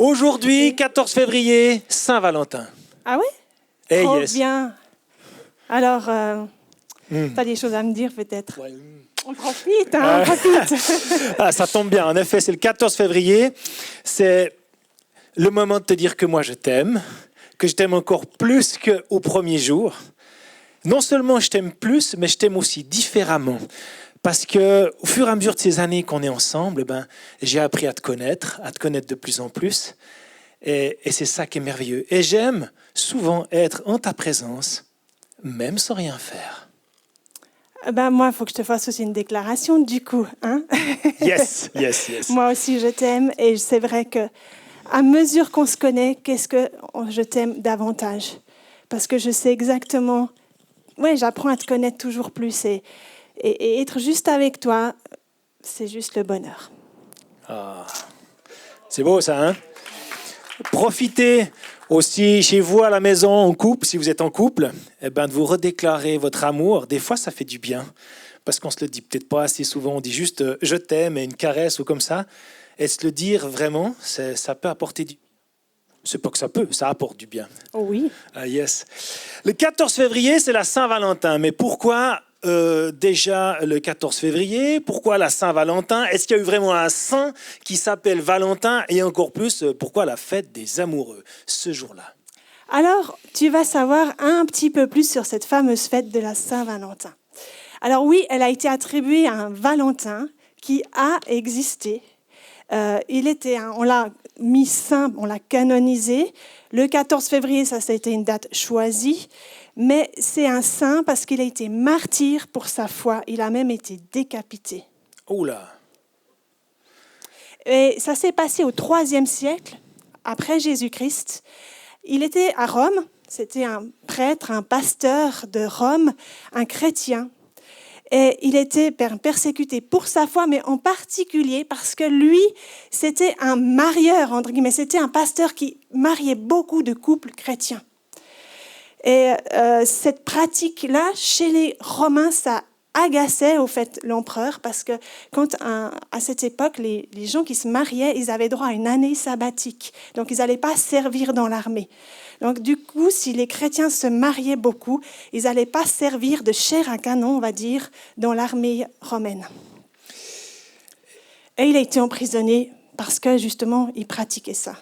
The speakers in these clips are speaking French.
Aujourd'hui, 14 février, Saint-Valentin. Ah ouais? Eh Trop yes. bien. Alors, t'as des choses à me dire peut-être? Ouais. On profite, on profite. Ah, ça tombe bien. En effet, c'est le 14 février. C'est le moment de te dire que moi, je t'aime, que je t'aime encore plus qu'au premier jour. Non seulement je t'aime plus, mais je t'aime aussi différemment. Parce que au fur et à mesure de ces années qu'on est ensemble, j'ai appris à te connaître de plus en plus. Et c'est ça qui est merveilleux. Et j'aime souvent être en ta présence, même sans rien faire. Moi, il faut que je te fasse aussi une déclaration du coup. Hein? Yes, yes, yes. Moi aussi, je t'aime. Et c'est vrai que à mesure qu'on se connaît, qu'est-ce que je t'aime davantage? Parce que je sais exactement... Ouais, j'apprends à te connaître toujours plus. Et être juste avec toi, c'est juste le bonheur. Ah, c'est beau ça, hein? Profitez aussi chez vous à la maison en couple, si vous êtes en couple, de vous redéclarer votre amour. Des fois, ça fait du bien, parce qu'on se le dit peut-être pas assez souvent. On dit juste « je t'aime » et une caresse ou comme ça. Et se le dire vraiment, ça peut apporter du... C'est pas que ça peut, ça apporte du bien. Oh oui. Ah yes. Le 14 février, c'est la Saint-Valentin. Mais pourquoi déjà le 14 février? Pourquoi la Saint-Valentin? Est-ce qu'il y a eu vraiment un saint qui s'appelle Valentin? Et encore plus, pourquoi la fête des amoureux ce jour-là? Alors, tu vas savoir un petit peu plus sur cette fameuse fête de la Saint-Valentin. Alors oui, elle a été attribuée à un Valentin qui a existé. On l'a mis saint, on l'a canonisé. Le 14 février, ça a été une date choisie. Mais c'est un saint parce qu'il a été martyr pour sa foi. Il a même été décapité. Oula! Et ça s'est passé au IIIe siècle, après Jésus-Christ. Il était à Rome. C'était un prêtre, un pasteur de Rome, un chrétien. Et il était persécuté pour sa foi, mais en particulier parce que lui, c'était un marieur, entre guillemets. C'était un pasteur qui mariait beaucoup de couples chrétiens. Et cette pratique-là, chez les Romains, ça agaçait au fait l'empereur parce que à cette époque, les gens qui se mariaient, ils avaient droit à une année sabbatique. Donc, ils n'allaient pas servir dans l'armée. Donc, du coup, si les chrétiens se mariaient beaucoup, ils n'allaient pas servir de chair à canon, on va dire, dans l'armée romaine. Et il a été emprisonné parce que, justement, il pratiquait ça.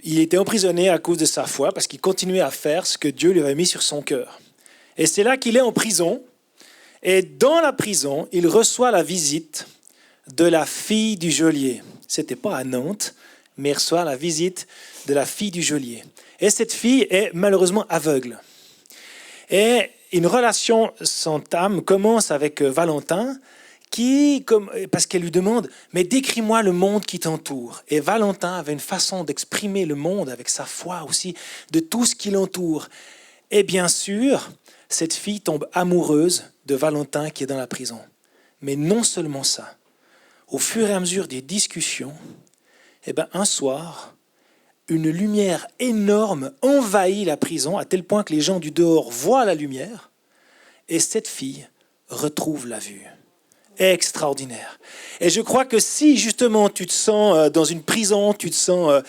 Il était emprisonné à cause de sa foi, parce qu'il continuait à faire ce que Dieu lui avait mis sur son cœur. Et c'est là qu'il est en prison. Et dans la prison, il reçoit la visite de la fille du geôlier. Ce n'était pas à Nantes, mais il reçoit la visite de la fille du geôlier. Et cette fille est malheureusement aveugle. Et une relation s'entame, commence avec Valentin, parce qu'elle lui demande « Mais décris-moi le monde qui t'entoure ». Et Valentin avait une façon d'exprimer le monde avec sa foi aussi, de tout ce qui l'entoure. Et bien sûr, cette fille tombe amoureuse de Valentin qui est dans la prison. Mais non seulement ça. Au fur et à mesure des discussions, un soir, une lumière énorme envahit la prison, à tel point que les gens du dehors voient la lumière, et cette fille retrouve la vue. Extraordinaire. Et je crois que si justement tu te sens dans une prison, tu te sens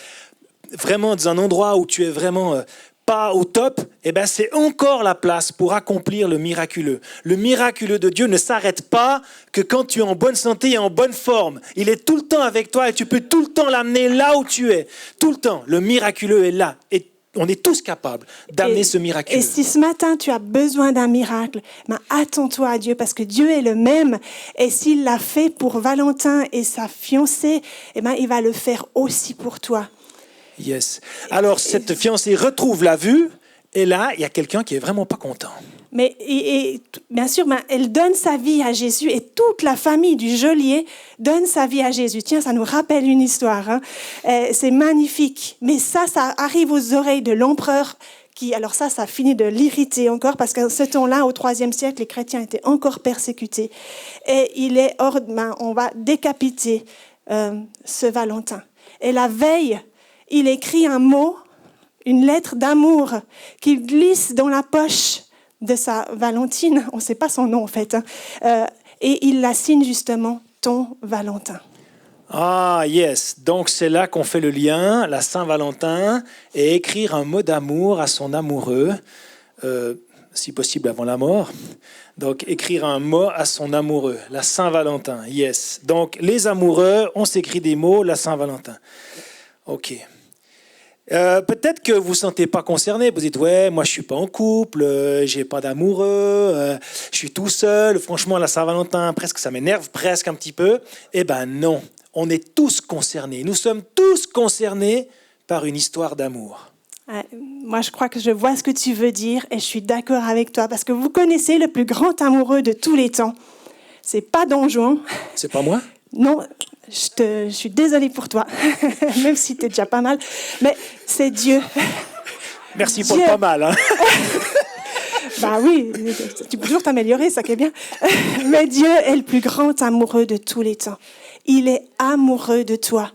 vraiment dans un endroit où tu es vraiment pas au top, c'est encore la place pour accomplir le miraculeux. Le miraculeux de Dieu ne s'arrête pas que quand tu es en bonne santé et en bonne forme. Il est tout le temps avec toi et tu peux tout le temps l'amener là où tu es. Tout le temps, le miraculeux est là. Et on est tous capables d'amener ce miraculeux. Et si ce matin tu as besoin d'un miracle, attends-toi à Dieu parce que Dieu est le même. Et s'il l'a fait pour Valentin et sa fiancée, il va le faire aussi pour toi. Yes. Alors, cette fiancée retrouve la vue, et là, il y a quelqu'un qui est vraiment pas content. Mais bien sûr, elle donne sa vie à Jésus et toute la famille du geôlier donne sa vie à Jésus. Tiens, ça nous rappelle une histoire. Hein. C'est magnifique. Mais ça arrive aux oreilles de l'empereur alors ça finit de l'irriter encore parce qu'à ce temps-là, au IIIe siècle, les chrétiens étaient encore persécutés. Et on va décapiter ce Valentin. Et la veille, il écrit un mot, une lettre d'amour qu'il glisse dans la poche de sa Valentine. On ne sait pas son nom en fait. Et il la signe justement « Ton Valentin ». Ah, yes. Donc, c'est là qu'on fait le lien, la Saint-Valentin, et écrire un mot d'amour à son amoureux, si possible avant la mort. Donc, écrire un mot à son amoureux, la Saint-Valentin, yes. Donc, les amoureux, on s'écrit des mots, la Saint-Valentin. OK. Peut-être que vous ne vous sentez pas concerné. Vous dites, ouais, moi, je ne suis pas en couple, je n'ai pas d'amoureux, je suis tout seul. Franchement, la Saint-Valentin, presque, ça m'énerve presque un petit peu. Eh bien, non. On est tous concernés. Nous sommes tous concernés par une histoire d'amour. Moi, je crois que je vois ce que tu veux dire et je suis d'accord avec toi parce que vous connaissez le plus grand amoureux de tous les temps. C'est pas Don Juan. C'est pas moi? Non, je suis désolée pour toi, même si tu es déjà pas mal, mais c'est Dieu. Merci pour le pas mal. Hein. Bah oui, tu peux toujours t'améliorer, ça qui est bien. Mais Dieu est le plus grand amoureux de tous les temps. Il est amoureux de toi.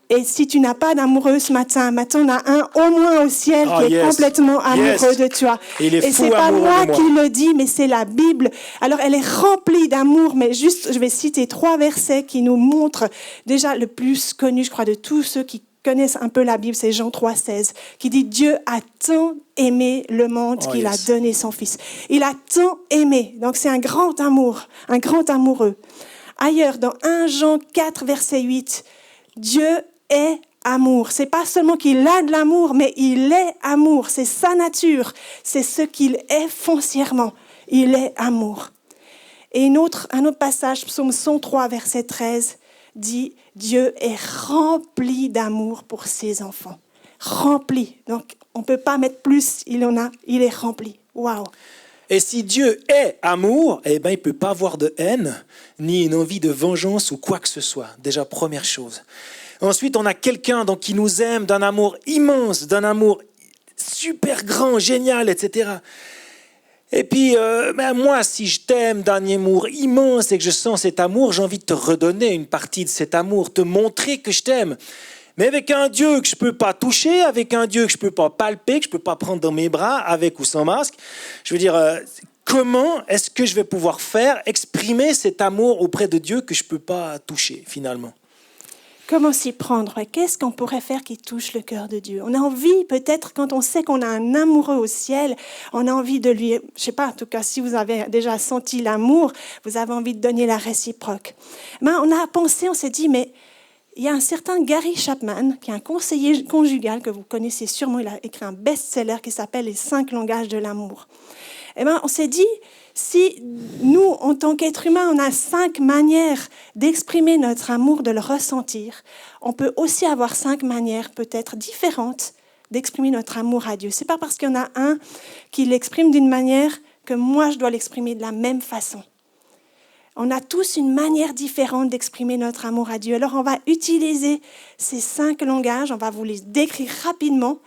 Et si tu n'as pas d'amoureux ce matin, on a un au moins au ciel qui est complètement amoureux de toi. Et c'est pas moi qui le dis, mais c'est la Bible. Alors elle est remplie d'amour, mais juste, je vais citer 3 versets qui nous montrent déjà le plus connu, je crois, de tous ceux qui connaissent un peu la Bible, c'est Jean 3,16, qui dit « Dieu a tant aimé le monde qu'il a donné son Fils ». Il a tant aimé. Donc c'est un grand amour, un grand amoureux. Ailleurs, dans 1 Jean 4, verset 8, Dieu est amour. C'est pas seulement qu'il a de l'amour, mais il est amour. C'est sa nature. C'est ce qu'il est foncièrement. Il est amour. Et un autre passage, Psaume 103, verset 13, dit « Dieu est rempli d'amour pour ses enfants. » Rempli. Donc, on ne peut pas mettre plus. Il est rempli. Waouh! Et si Dieu est amour, eh ben, il ne peut pas avoir de haine, ni une envie de vengeance ou quoi que ce soit. Déjà, première chose. Ensuite, on a quelqu'un donc, qui nous aime d'un amour immense, d'un amour super grand, génial, etc. Et puis, moi, si je t'aime d'un amour immense et que je sens cet amour, j'ai envie de te redonner une partie de cet amour, te montrer que je t'aime. Mais avec un Dieu que je ne peux pas toucher, avec un Dieu que je ne peux pas palper, que je ne peux pas prendre dans mes bras, avec ou sans masque, je veux dire, comment est-ce que je vais pouvoir exprimer cet amour auprès de Dieu que je ne peux pas toucher, finalement? Comment s'y prendre? Qu'est-ce qu'on pourrait faire qui touche le cœur de Dieu? On a envie, peut-être, quand on sait qu'on a un amoureux au ciel, on a envie de lui, je sais pas, en tout cas, si vous avez déjà senti l'amour, vous avez envie de donner la réciproque. Ben, on a pensé, on s'est dit, mais il y a un certain Gary Chapman, qui est un conseiller conjugal que vous connaissez sûrement, il a écrit un best-seller qui s'appelle « Les 5 langages de l'amour ». Eh ben, on s'est dit, si nous, en tant qu'êtres humains, on a 5 manières d'exprimer notre amour, de le ressentir, on peut aussi avoir 5 manières peut-être différentes d'exprimer notre amour à Dieu. Ce n'est pas parce qu'il y en a un qui l'exprime d'une manière que moi, je dois l'exprimer de la même façon. On a tous une manière différente d'exprimer notre amour à Dieu. Alors, on va utiliser ces 5 langages, on va vous les décrire rapidement,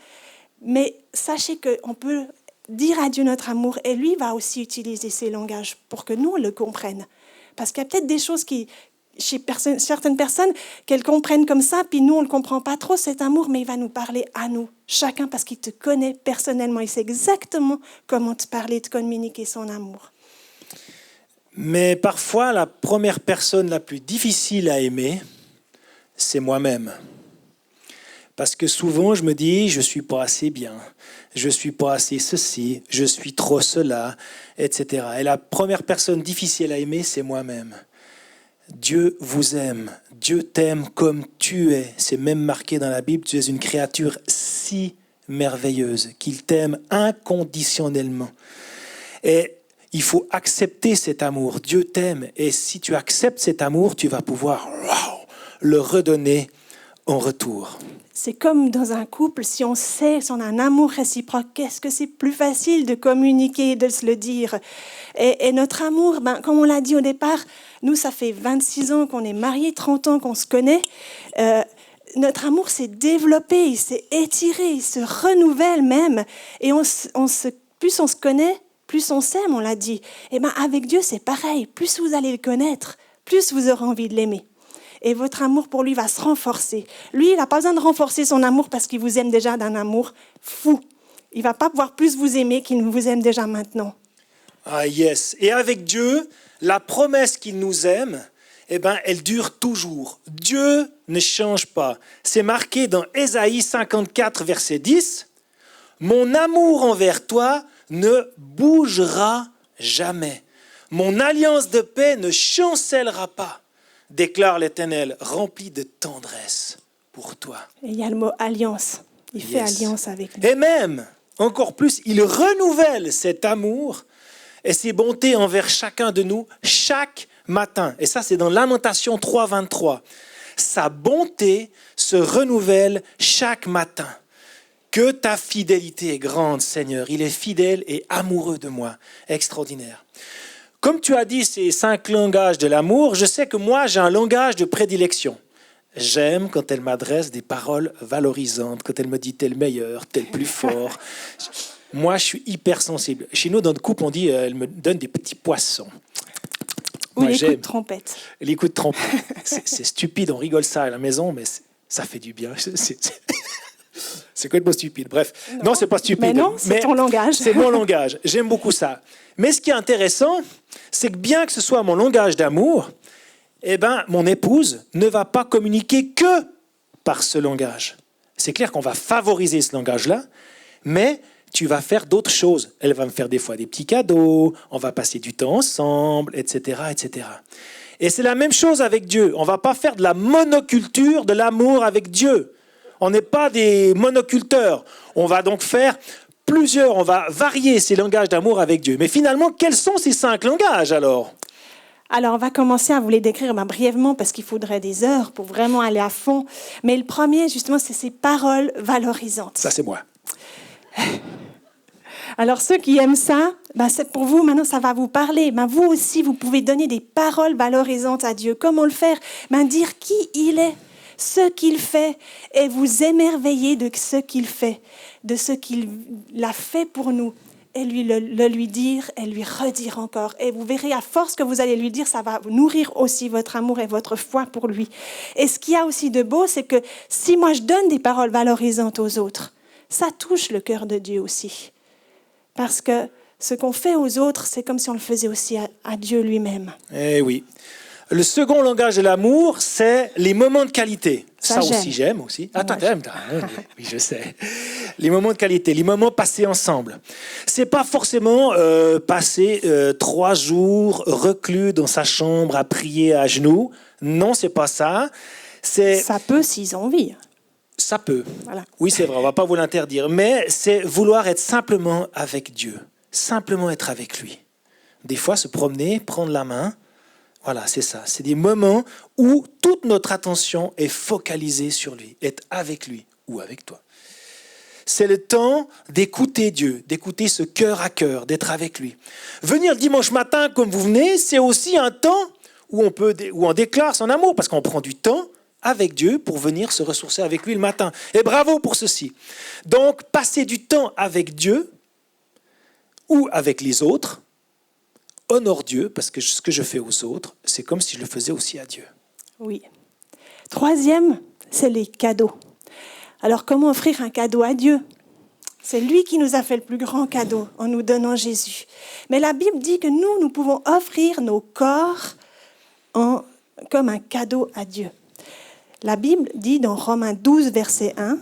mais sachez qu'on peut dire à Dieu notre amour, et lui va aussi utiliser ces langages pour que nous, on le comprenne. Parce qu'il y a peut-être des choses chez certaines personnes, qu'elles comprennent comme ça, puis nous, on ne le comprend pas trop, cet amour, mais il va nous parler à nous, chacun, parce qu'il te connaît personnellement. Il sait exactement comment te parler, te communiquer son amour. Mais parfois, la première personne la plus difficile à aimer, c'est moi-même. Parce que souvent, je me dis, je ne suis pas assez bien, je ne suis pas assez ceci, je suis trop cela, etc. Et la première personne difficile à aimer, c'est moi-même. Dieu vous aime, Dieu t'aime comme tu es. C'est même marqué dans la Bible, tu es une créature si merveilleuse, qu'il t'aime inconditionnellement. Et il faut accepter cet amour. Dieu t'aime. Et si tu acceptes cet amour, tu vas pouvoir le redonner en retour. C'est comme dans un couple, si on a un amour réciproque, qu'est-ce que c'est plus facile de communiquer, de se le dire. Et notre amour, comme on l'a dit au départ, nous, ça fait 26 ans qu'on est mariés, 30 ans qu'on se connaît. Notre amour s'est développé, il s'est étiré, il se renouvelle même. Et plus on se connaît, plus on s'aime, on l'a dit. Et avec Dieu, c'est pareil. Plus vous allez le connaître, plus vous aurez envie de l'aimer. Et votre amour pour lui va se renforcer. Lui, il n'a pas besoin de renforcer son amour parce qu'il vous aime déjà d'un amour fou. Il ne va pas pouvoir plus vous aimer qu'il ne vous aime déjà maintenant. Ah yes. Et avec Dieu, la promesse qu'il nous aime, eh ben, elle dure toujours. Dieu ne change pas. C'est marqué dans Ésaïe 54, verset 10. « Mon amour envers toi ne bougera jamais. Mon alliance de paix ne chancellera pas, déclare l'Éternel, rempli de tendresse pour toi. » Et il y a le mot alliance. Il fait alliance avec nous. Et même, encore plus, il renouvelle cet amour et ses bontés envers chacun de nous chaque matin. Et ça, c'est dans Lamentation 3, 23. Sa bonté se renouvelle chaque matin. Que ta fidélité est grande, Seigneur. Il est fidèle et amoureux de moi. Extraordinaire. Comme tu as dit, ces 5 langages de l'amour, je sais que moi, j'ai un langage de prédilection. J'aime quand elle m'adresse des paroles valorisantes, quand elle me dit « t'es le meilleur, t'es le plus fort ». Moi, je suis hypersensible. Chez nous, dans le couple, on dit elle me donne des petits poissons. Ou les coups de trompette. Les coups de trompette. C'est stupide, on rigole ça à la maison, mais ça fait du bien. C'est complètement stupide. Bref, non, c'est pas stupide. Mais non, c'est ton langage. C'est mon langage. J'aime beaucoup ça. Mais ce qui est intéressant, c'est que bien que ce soit mon langage d'amour, eh ben, mon épouse ne va pas communiquer que par ce langage. C'est clair qu'on va favoriser ce langage-là, mais tu vas faire d'autres choses. Elle va me faire des fois des petits cadeaux, on va passer du temps ensemble, etc., etc. Et c'est la même chose avec Dieu. On ne va pas faire de la monoculture de l'amour avec Dieu. On n'est pas des monoculteurs. On va donc faire on va varier ces langages d'amour avec Dieu. Mais finalement, quels sont ces 5 langages alors ? Alors, on va commencer à vous les décrire brièvement parce qu'il faudrait des heures pour vraiment aller à fond. Mais le premier, justement, c'est ces paroles valorisantes. Ça, c'est moi. Alors, ceux qui aiment ça, c'est pour vous, maintenant, ça va vous parler. Vous aussi, vous pouvez donner des paroles valorisantes à Dieu. Comment le faire ? Dire qui il est, ce qu'il fait, et vous émerveiller de ce qu'il fait, de ce qu'il a fait pour nous. Et lui dire et lui redire encore. Et vous verrez, à force que vous allez lui dire, ça va nourrir aussi votre amour et votre foi pour lui. Et ce qu'il y a aussi de beau, c'est que si moi je donne des paroles valorisantes aux autres, ça touche le cœur de Dieu aussi. Parce que ce qu'on fait aux autres, c'est comme si on le faisait aussi à Dieu lui-même. Eh oui. Le second langage de l'amour, c'est les moments de qualité. Ça aussi, j'aime aussi. Ah, toi, t'aimes, oui, je sais. Les moments de qualité, les moments passés ensemble. C'est pas forcément passer 3 jours reclus dans sa chambre à prier à genoux. Non, c'est pas ça. Ça peut s'ils ont envie. Ça peut. Voilà. Oui, c'est vrai, on va pas vous l'interdire. Mais c'est vouloir être simplement avec Dieu. Simplement être avec lui. Des fois, se promener, prendre la main. Voilà, c'est ça. C'est des moments où toute notre attention est focalisée sur lui, être avec lui ou avec toi. C'est le temps d'écouter Dieu, d'écouter ce cœur à cœur, d'être avec lui. Venir le dimanche matin comme vous venez, c'est aussi un temps où on déclare son amour, parce qu'on prend du temps avec Dieu pour venir se ressourcer avec lui le matin. Et bravo pour ceci. Donc, passer du temps avec Dieu ou avec les autres, honore Dieu, parce que ce que je fais aux autres, c'est comme si je le faisais aussi à Dieu. Oui. 3e, c'est les cadeaux. Alors, comment offrir un cadeau à Dieu ? C'est lui qui nous a fait le plus grand cadeau en nous donnant Jésus. Mais la Bible dit que nous pouvons offrir nos corps comme un cadeau à Dieu. La Bible dit dans Romains 12, verset 1,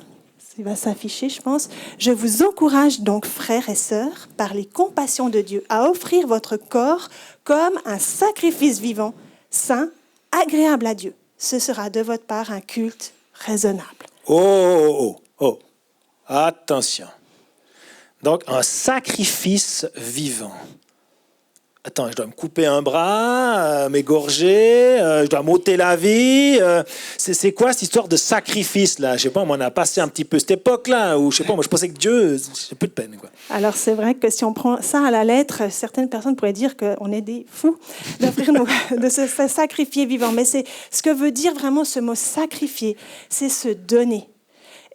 il va s'afficher, je pense. « Je vous encourage donc, frères et sœurs, par les compassions de Dieu, à offrir votre corps comme un sacrifice vivant, saint, agréable à Dieu. Ce sera de votre part un culte raisonnable. » Oh. Attention. Donc, un sacrifice vivant. Attends, je dois me couper un bras, m'égorger, je dois m'ôter la vie. C'est quoi cette histoire de sacrifice là ? Je sais pas, on a passé un petit peu cette époque-là, où je sais pas, moi je pensais que Dieu, c'est plus de peine, quoi. Alors c'est vrai que si on prend ça à la lettre, certaines personnes pourraient dire qu'on est des fous de se sacrifier vivant. Mais c'est ce que veut dire vraiment ce mot sacrifier, c'est se donner.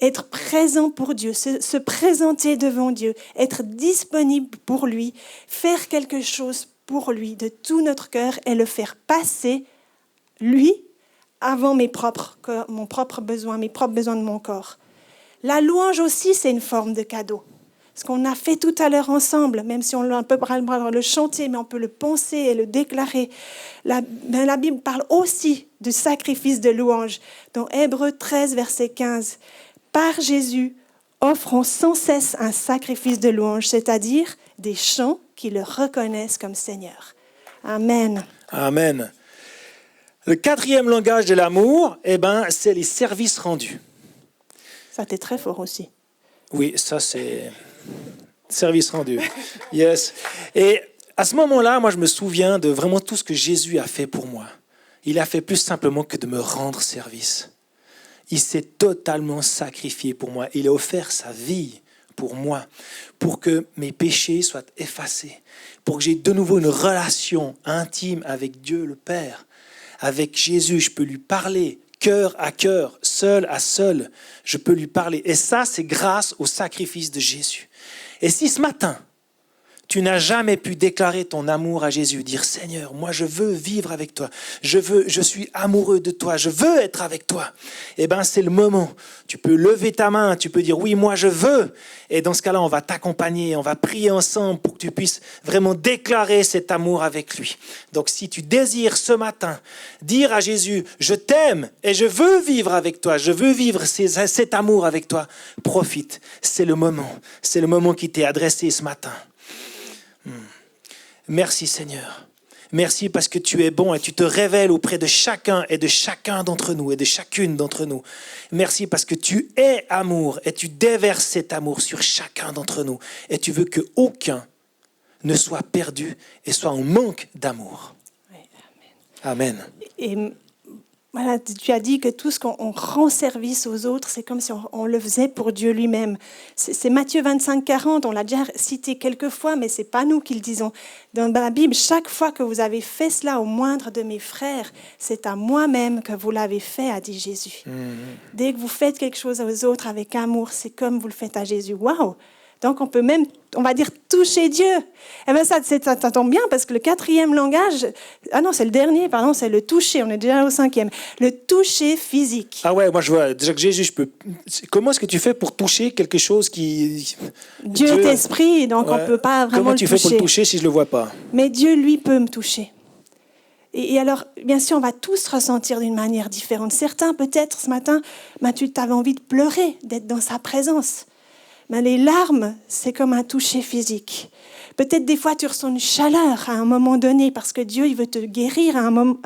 Être présent pour Dieu, se présenter devant Dieu, être disponible pour lui, faire quelque chose pour lui de tout notre cœur et le faire passer, lui, avant mon propre besoin de mon corps. La louange aussi, c'est une forme de cadeau. ce qu'on a fait tout à l'heure ensemble, même si on ne peut pas le chanter, mais on peut le penser et le déclarer. La Bible parle aussi du sacrifice de louange. Dans Hébreux 13, verset 15, « Par Jésus, offrons sans cesse un sacrifice de louange, c'est-à-dire des chants qui le reconnaissent comme Seigneur. » Amen. Amen. Le 4e langage de l'amour, c'est les services rendus. Ça, t'es très fort aussi. Oui, ça c'est service rendu. Yes. Et à ce moment-là, moi je me souviens de vraiment tout ce que Jésus a fait pour moi. Il a fait plus simplement que de me rendre service. Il s'est totalement sacrifié pour moi. Il a offert sa vie pour moi, pour que mes péchés soient effacés, pour que j'ai de nouveau une relation intime avec Dieu le Père. Avec Jésus, je peux lui parler cœur à cœur, seul à seul. Je peux lui parler. Et ça, c'est grâce au sacrifice de Jésus. Et si ce matin, tu n'as jamais pu déclarer ton amour à Jésus, dire « Seigneur, moi je veux vivre avec toi, je suis amoureux de toi, je veux être avec toi », c'est le moment. Tu peux lever ta main, tu peux dire « Oui, moi je veux ». Et dans ce cas-là, on va t'accompagner, on va prier ensemble pour que tu puisses vraiment déclarer cet amour avec lui. Donc si tu désires ce matin dire à Jésus « Je t'aime et je veux vivre avec toi, je veux vivre cet amour avec toi », profite, c'est le moment qui t'est adressé ce matin. Merci Seigneur. Merci parce que tu es bon et tu te révèles auprès de chacun d'entre nous et de chacune d'entre nous. Merci parce que tu es amour et tu déverses cet amour sur chacun d'entre nous. Et tu veux qu'aucun ne soit perdu et soit en manque d'amour. Oui, amen. Amen. Et voilà, tu as dit que tout ce qu'on rend service aux autres, c'est comme si on le faisait pour Dieu lui-même. C'est Matthieu 25, 40, on l'a déjà cité quelques fois, mais ce n'est pas nous qui le disons. Dans la Bible, chaque fois que vous avez fait cela au moindre de mes frères, c'est à moi-même que vous l'avez fait, a dit Jésus. Dès que vous faites quelque chose aux autres avec amour, c'est comme vous le faites à Jésus. Waouh! Donc, on peut même, on va dire, toucher Dieu. Eh bien, ça tombe bien parce que le 4e langage, c'est le dernier, pardon, c'est le toucher. On est déjà au 5e. Le toucher physique. Ah ouais, moi je vois déjà que Jésus, comment est-ce que tu fais pour toucher quelque chose qui... Dieu est esprit, donc on ne peut pas vraiment Comment tu le toucher. fais pour le toucher si je ne le vois pas? Mais Dieu, lui, peut me toucher. Et alors, bien sûr, on va tous ressentir d'une manière différente. Certains, peut-être, ce matin, tu avais envie de pleurer, d'être dans sa présence. Mais les larmes, c'est comme un toucher physique. Peut-être des fois, tu ressens une chaleur à un moment donné parce que Dieu, il veut te guérir à un moment.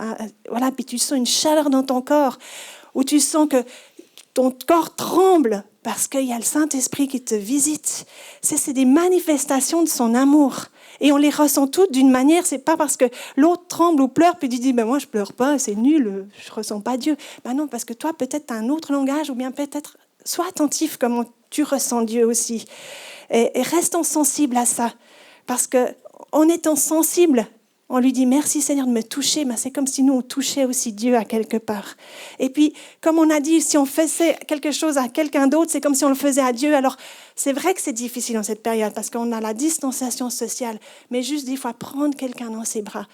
Voilà, puis tu sens une chaleur dans ton corps où tu sens que ton corps tremble parce qu'il y a le Saint-Esprit qui te visite. C'est des manifestations de son amour. Et on les ressent toutes d'une manière, c'est pas parce que l'autre tremble ou pleure, puis tu dis, moi je pleure pas, c'est nul, je ressens pas Dieu. Non, parce que toi, peut-être tu as un autre langage, ou bien peut-être, sois attentif comment tu ressens Dieu aussi. Et restons sensibles à ça. Parce qu'en étant sensible, on lui dit merci Seigneur de me toucher, mais c'est comme si nous on touchait aussi Dieu à quelque part. Et puis, comme on a dit, si on faisait quelque chose à quelqu'un d'autre, c'est comme si on le faisait à Dieu. Alors, c'est vrai que c'est difficile en cette période parce qu'on a la distanciation sociale, mais juste des fois, prendre quelqu'un dans ses bras.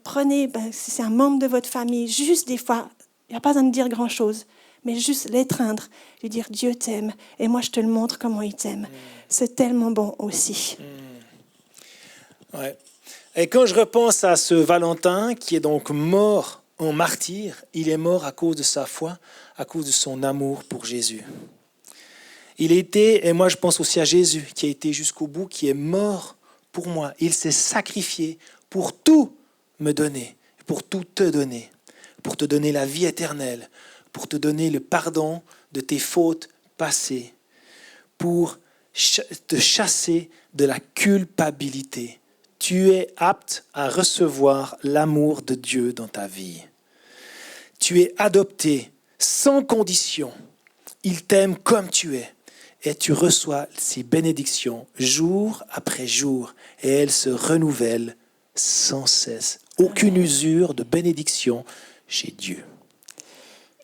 Prenez, si c'est un membre de votre famille, juste des fois, il n'y a pas besoin de dire grand-chose, mais juste l'étreindre, lui dire Dieu t'aime et moi je te le montre comment il t'aime. C'est tellement bon aussi. Ouais. Et quand je repense à ce Valentin qui est donc mort en martyr, il est mort à cause de sa foi, à cause de son amour pour Jésus. Il était, et moi je pense aussi à Jésus qui a été jusqu'au bout, qui est mort pour moi. Il s'est sacrifié pour tout me donner, pour tout te donner, pour te donner la vie éternelle, pour te donner le pardon de tes fautes passées, pour te chasser de la culpabilité. Tu es apte à recevoir l'amour de Dieu dans ta vie. Tu es adopté sans condition. Il t'aime comme tu es. Et tu reçois ces bénédictions jour après jour. Et elles se renouvellent sans cesse. Aucune usure de bénédiction chez Dieu.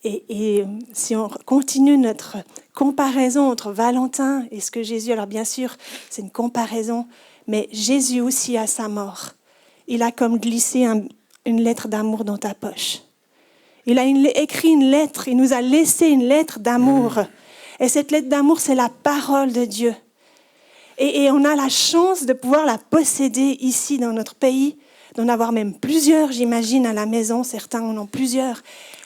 Et si on continue notre comparaison entre Valentin et ce que Jésus... Alors bien sûr, c'est une comparaison... Mais Jésus aussi, à sa mort, il a comme glissé une lettre d'amour dans ta poche. Il a écrit une lettre, il nous a laissé une lettre d'amour. Et cette lettre d'amour, c'est la parole de Dieu. Et on a la chance de pouvoir la posséder ici dans notre pays, d'en avoir même plusieurs, j'imagine, à la maison. Certains en ont plusieurs.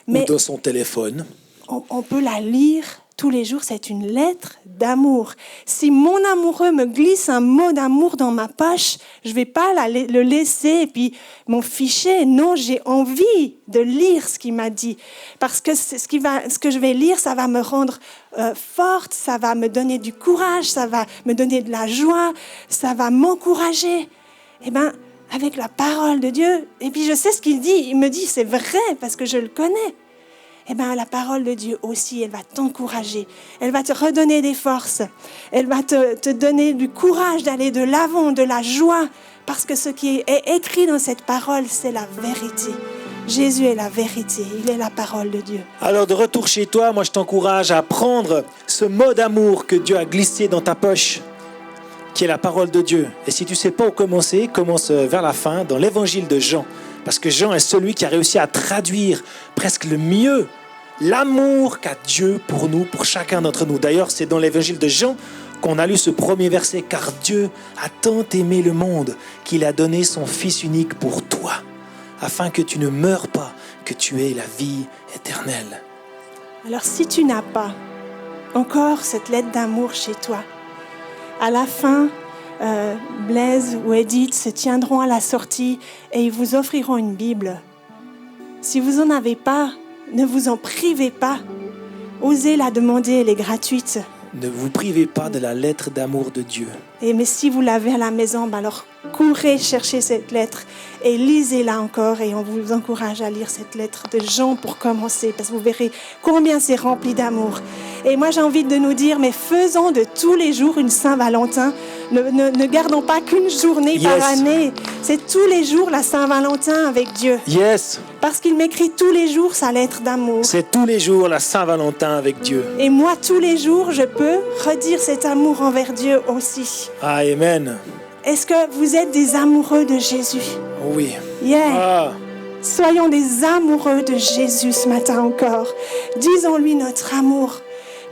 Mais Ou dans son téléphone. on peut la lire tous les jours. C'est une lettre d'amour. Si mon amoureux me glisse un mot d'amour dans ma poche, je ne vais pas le laisser et puis m'en ficher. Non, j'ai envie de lire ce qu'il m'a dit. Parce que ce que je vais lire, ça va me rendre forte, ça va me donner du courage, ça va me donner de la joie, ça va m'encourager. Eh bien, avec la parole de Dieu, et puis je sais ce qu'il dit, il me dit c'est vrai parce que je le connais. Eh bien, la parole de Dieu aussi, elle va t'encourager, elle va te redonner des forces, elle va te donner du courage d'aller de l'avant, de la joie, parce que ce qui est écrit dans cette parole, c'est la vérité. Jésus est la vérité, il est la parole de Dieu. Alors de retour chez toi, moi je t'encourage à prendre ce mot d'amour que Dieu a glissé dans ta poche, qui est la parole de Dieu. Et si tu ne sais pas où commencer, commence vers la fin, dans l'évangile de Jean. Parce que Jean est celui qui a réussi à traduire presque le mieux l'amour qu'a Dieu pour nous, pour chacun d'entre nous. D'ailleurs, c'est dans l'évangile de Jean qu'on a lu ce premier verset. Car Dieu a tant aimé le monde qu'il a donné son Fils unique pour toi, afin que tu ne meures pas, que tu aies la vie éternelle. Alors si tu n'as pas encore cette lettre d'amour chez toi, à la fin, Blaise ou Edith se tiendront à la sortie et ils vous offriront une Bible. Si vous n'en avez pas, ne vous en privez pas. Osez la demander, elle est gratuite. Ne vous privez pas de la lettre d'amour de Dieu. Mais si vous l'avez à la maison, alors courez chercher cette lettre et lisez-la encore. Et on vous encourage à lire cette lettre de Jean pour commencer, parce que vous verrez combien c'est rempli d'amour. Et moi, j'ai envie de nous dire, mais faisons de tous les jours une Saint-Valentin. Ne gardons pas qu'une journée par année. C'est tous les jours la Saint-Valentin avec Dieu. Yes. Parce qu'il m'écrit tous les jours sa lettre d'amour. C'est tous les jours la Saint-Valentin avec Dieu. Et moi, tous les jours, je peux redire cet amour envers Dieu aussi. Amen. Est-ce que vous êtes des amoureux de Jésus? Oui. Yeah. Soyons des amoureux de Jésus ce matin encore. Disons-lui notre amour.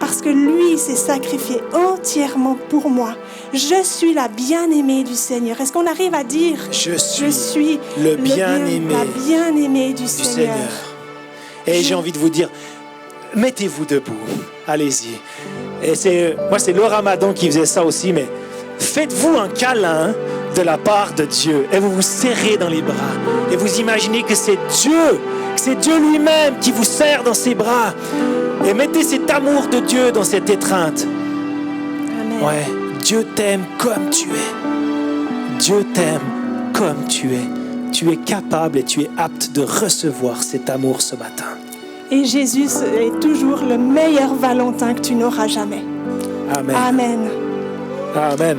Parce que lui s'est sacrifié entièrement pour moi. Je suis la bien-aimée du Seigneur. Est-ce qu'on arrive à dire je suis le bien-aimé la bien-aimée du Seigneur. Et j'ai envie de vous dire, mettez-vous debout. Allez-y. Et c'est Laura Madon qui faisait ça aussi, mais faites-vous un câlin de la part de Dieu et vous vous serrez dans les bras et vous imaginez que c'est Dieu lui-même qui vous serre dans ses bras et mettez cet amour de Dieu dans cette étreinte. Amen. Ouais, Dieu t'aime comme tu es. Dieu t'aime comme tu es. Tu es capable et tu es apte de recevoir cet amour ce matin. Et Jésus est toujours le meilleur Valentin que tu n'auras jamais. Amen. Amen. Amen.